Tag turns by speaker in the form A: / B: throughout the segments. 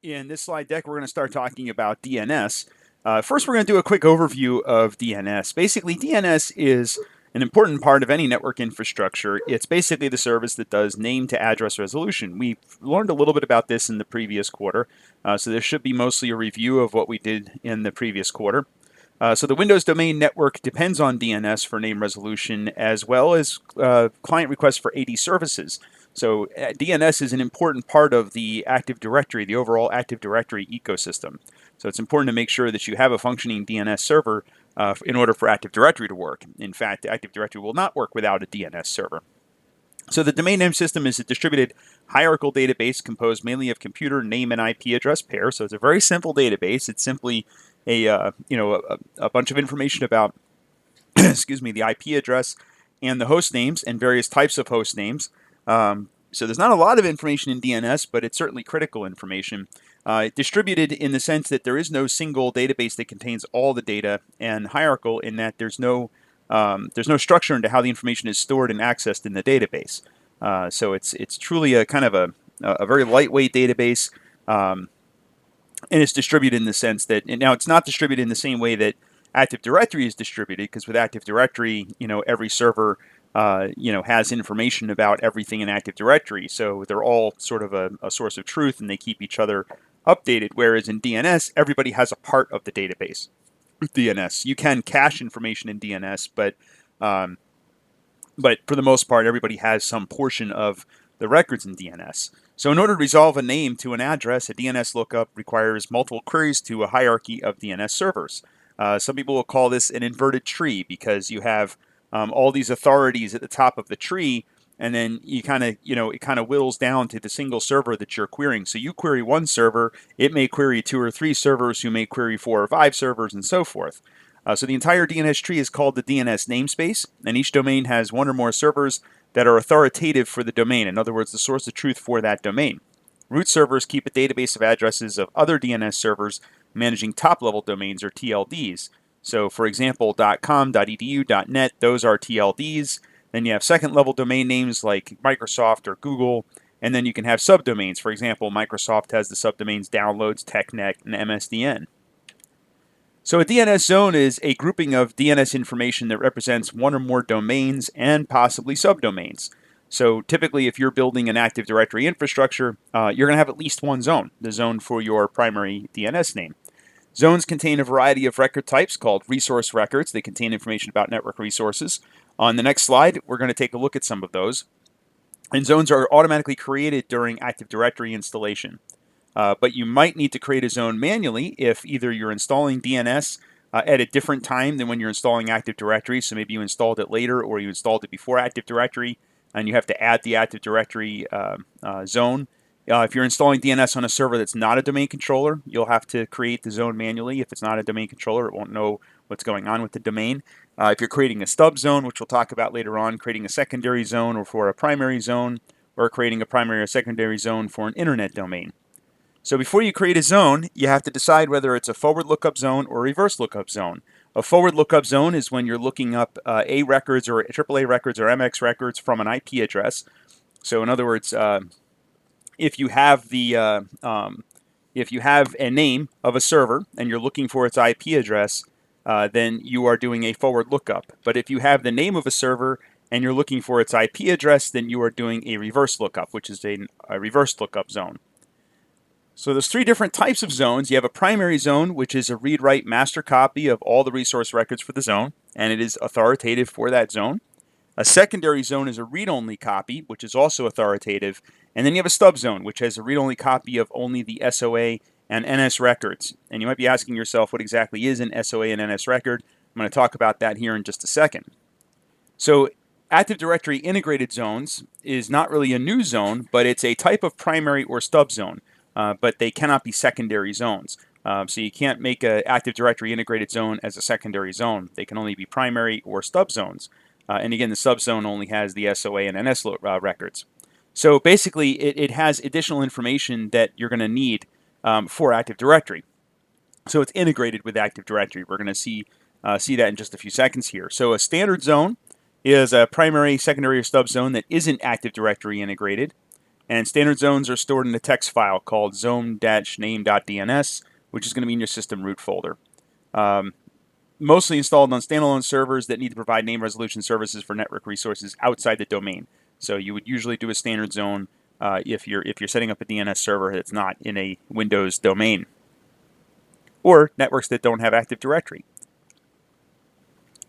A: In this slide deck, we're going to start talking about DNS. First, we're going to do a quick overview of DNS. Basically, DNS is an important part of any network infrastructure. It's basically the service that does name to address resolution. We've learned a little bit about this in the previous quarter, so this should be mostly a review of what we did in the previous quarter. So the Windows domain network depends on DNS for name resolution, as well as client requests for AD services. So DNS is an important part of the Active Directory, the overall Active Directory ecosystem. So it's important to make sure that you have a functioning DNS server in order for Active Directory to work. In fact, Active Directory will not work without a DNS server. So the domain name system is a distributed hierarchical database composed mainly of computer name and IP address pairs. So it's a very simple database. It's simply a bunch of information about excuse me, the IP address and the host names and various types of host names. So there's not a lot of information in DNS, but it's certainly critical information. Distributed in the sense that there is no single database that contains all the data, and hierarchical in that there's no structure into how the information is stored and accessed in the database. So it's truly a kind of a very lightweight database, and it's distributed in the sense that now it's not distributed in the same way that Active Directory is distributed, because with Active Directory, every server has information about everything in Active Directory, so they're all sort of a source of truth and they keep each other updated. Whereas in DNS, everybody has a part of the database. With DNS, you can cache information in DNS, but for the most part, everybody has some portion of the records in DNS. So in order to resolve a name to an address, a DNS lookup requires multiple queries to a hierarchy of DNS servers. Some people will call this an inverted tree, because you have all these authorities at the top of the tree, and then it kind of whittles down to the single server that you're querying. So you query one server, it may query 2 or 3 servers, who may query 4 or 5 servers, and so forth. So the entire DNS tree is called the DNS namespace, and each domain has one or more servers that are authoritative for the domain. In other words, the source of truth for that domain. Root servers keep a database of addresses of other DNS servers managing top-level domains, or TLDs. So, for example, .com, .edu, .net, those are TLDs. Then you have second-level domain names like Microsoft or Google, and then you can have subdomains. For example, Microsoft has the subdomains downloads, TechNet, and MSDN. So a DNS zone is a grouping of DNS information that represents one or more domains and possibly subdomains. So typically, if you're building an Active Directory infrastructure, you're going to have at least one zone, the zone for your primary DNS name. Zones contain a variety of record types called resource records. They contain information about network resources. On the next slide, we're going to take a look at some of those. And zones are automatically created during Active Directory installation. But you might need to create a zone manually if either you're installing DNS at a different time than when you're installing Active Directory. So maybe you installed it later, or you installed it before Active Directory, and you have to add the Active Directory zone. If you're installing DNS on a server that's not a domain controller, you'll have to create the zone manually. If it's not a domain controller, it won't know what's going on with the domain. If you're creating a stub zone, which we'll talk about later on, creating a secondary zone or for a primary zone, or creating a primary or secondary zone for an internet domain. So before you create a zone, you have to decide whether it's a forward lookup zone or a reverse lookup zone. A forward lookup zone is when you're looking up A records or AAA records or MX records from an IP address. So in other words, if you have a name of a server and you're looking for its IP address, then you are doing a forward lookup. But if you have the name of a server and you're looking for its IP address, then you are doing a reverse lookup, which is a reverse lookup zone. So there's 3 different types of zones. You have a primary zone, which is a read-write master copy of all the resource records for the zone, and it is authoritative for that zone. A secondary zone is a read-only copy, which is also authoritative. And then you have a stub zone, which has a read-only copy of only the SOA and NS records. And you might be asking yourself, what exactly is an SOA and NS record? I'm going to talk about that here in just a second. So Active Directory integrated zones is not really a new zone, but it's a type of primary or stub zone. But they cannot be secondary zones. So you can't make an Active Directory integrated zone as a secondary zone. They can only be primary or stub zones. And again, the subzone only has the SOA and NS records. So basically, it has additional information that you're going to need for Active Directory. So it's integrated with Active Directory. We're going to see that in just a few seconds here. So a standard zone is a primary, secondary, or stub zone that isn't Active Directory integrated. And standard zones are stored in a text file called zone-name.dns, which is going to be in your system root folder. Mostly installed on standalone servers that need to provide name resolution services for network resources outside the domain. So you would usually do a standard zone if you're setting up a DNS server that's not in a Windows domain, or networks that don't have Active Directory.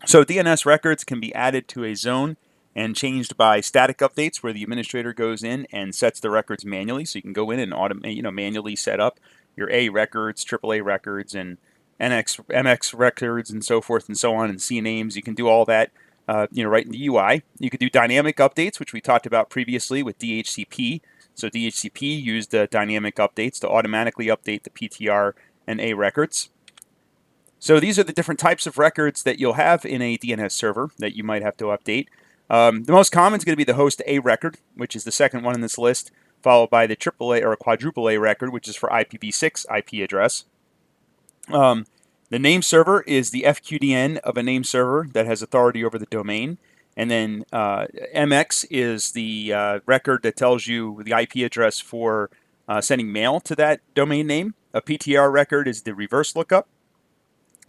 A: So DNS records can be added to a zone and changed by static updates, where the administrator goes in and sets the records manually. So you can go in and manually set up your A records, AAA records, and MX records, and so forth and so on, and C names. You can do all that, right in the UI. You could do dynamic updates, which we talked about previously with DHCP. So DHCP used dynamic updates to automatically update the PTR and A records. So these are the different types of records that you'll have in a DNS server that you might have to update. The most common is going to be the host A record, which is the second one in this list, followed by the AAA or quadruple A record, which is for IPv6 IP address. The name server is the FQDN of a name server that has authority over the domain. And then MX is the record that tells you the IP address for sending mail to that domain name. A PTR record is the reverse lookup.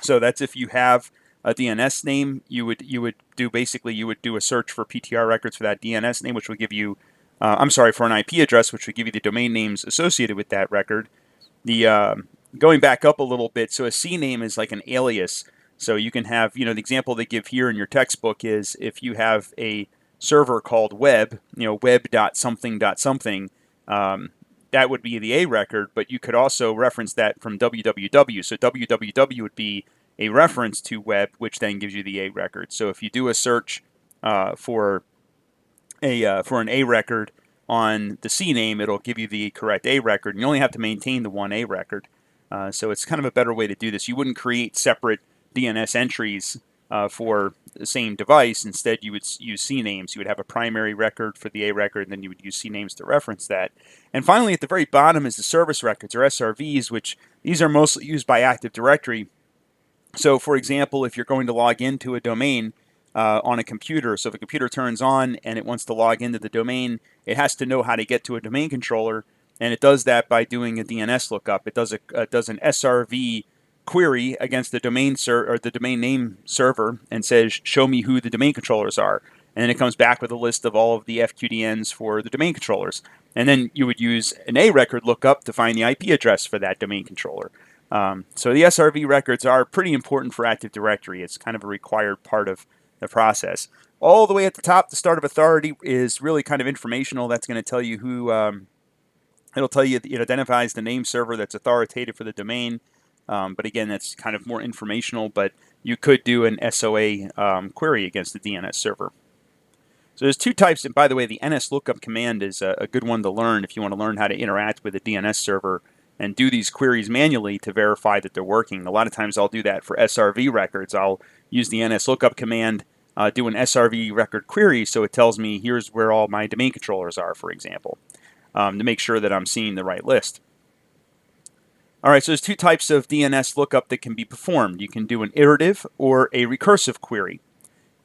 A: So that's if you have a DNS name, you would do a search for PTR records for that DNS name, which would give you, for an IP address, which would give you the domain names associated with that record. Going back up a little bit, so a C name is like an alias. So you can have, the example they give here in your textbook is if you have a server called web, web.something.something, that would be the A record, but you could also reference that from www. So www would be a reference to web, which then gives you the A record. So if you do a search for an A record on the C name, it'll give you the correct A record. And you only have to maintain the one A record. So it's kind of a better way to do this. You wouldn't create separate DNS entries for the same device. Instead, you would use C names. You would have a primary record for the A record, and then you would use C names to reference that. And finally, at the very bottom is the service records, or SRVs, which these are mostly used by Active Directory. So, for example, if you're going to log into a domain on a computer, so if a computer turns on and it wants to log into the domain, it has to know how to get to a domain controller, and it does that by doing a DNS lookup. It does an SRV query against the domain the domain name server and says, show me who the domain controllers are. And then it comes back with a list of all of the FQDNs for the domain controllers. And then you would use an A record lookup to find the IP address for that domain controller. So the SRV records are pretty important for Active Directory. It's kind of a required part of the process. All the way at the top, the start of authority is really kind of informational. That's going to tell you who, it'll tell you, it identifies the name server that's authoritative for the domain. But again, that's kind of more informational, but you could do an SOA query against the DNS server. So there's two types, and by the way, the NSLOOKUP command is a good one to learn if you want to learn how to interact with a DNS server and do these queries manually to verify that they're working. A lot of times I'll do that for SRV records. I'll use the NSLOOKUP command, do an SRV record query, so it tells me here's where all my domain controllers are, for example, to make sure that I'm seeing the right list. All right, so there's two types of DNS lookup that can be performed. You can do an iterative or a recursive query.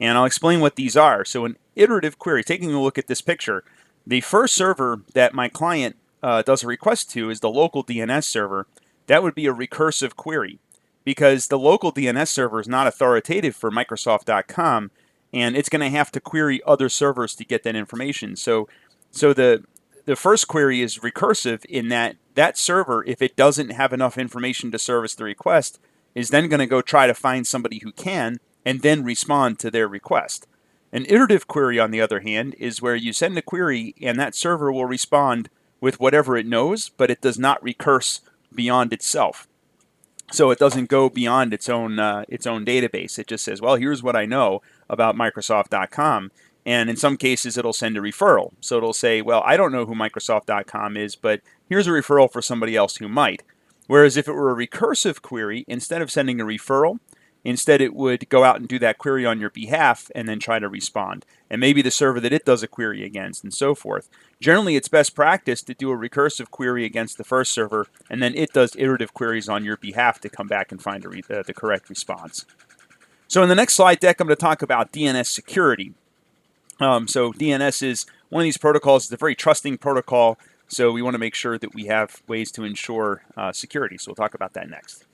A: And I'll explain what these are. So an iterative query, taking a look at this picture, the first server that my client does a request to is the local DNS server. That would be a recursive query because the local DNS server is not authoritative for Microsoft.com, and it's going to have to query other servers to get that information. So the first query is recursive in that server, if it doesn't have enough information to service the request, is then going to go try to find somebody who can and then respond to their request. An iterative query, on the other hand, is where you send a query and that server will respond with whatever it knows, but it does not recurse beyond itself. So it doesn't go beyond its own database. It just says, well, here's what I know about Microsoft.com. And in some cases, it'll send a referral. So it'll say, well, I don't know who Microsoft.com is, but here's a referral for somebody else who might. Whereas if it were a recursive query, instead of sending a referral, instead it would go out and do that query on your behalf and then try to respond. And maybe the server that it does a query against and so forth. Generally, it's best practice to do a recursive query against the first server, and then it does iterative queries on your behalf to come back and find the correct response. So in the next slide deck, I'm going to talk about DNS security. So DNS is one of these protocols is a very trusting protocol, so we want to make sure that we have ways to ensure security. So we'll talk about that next.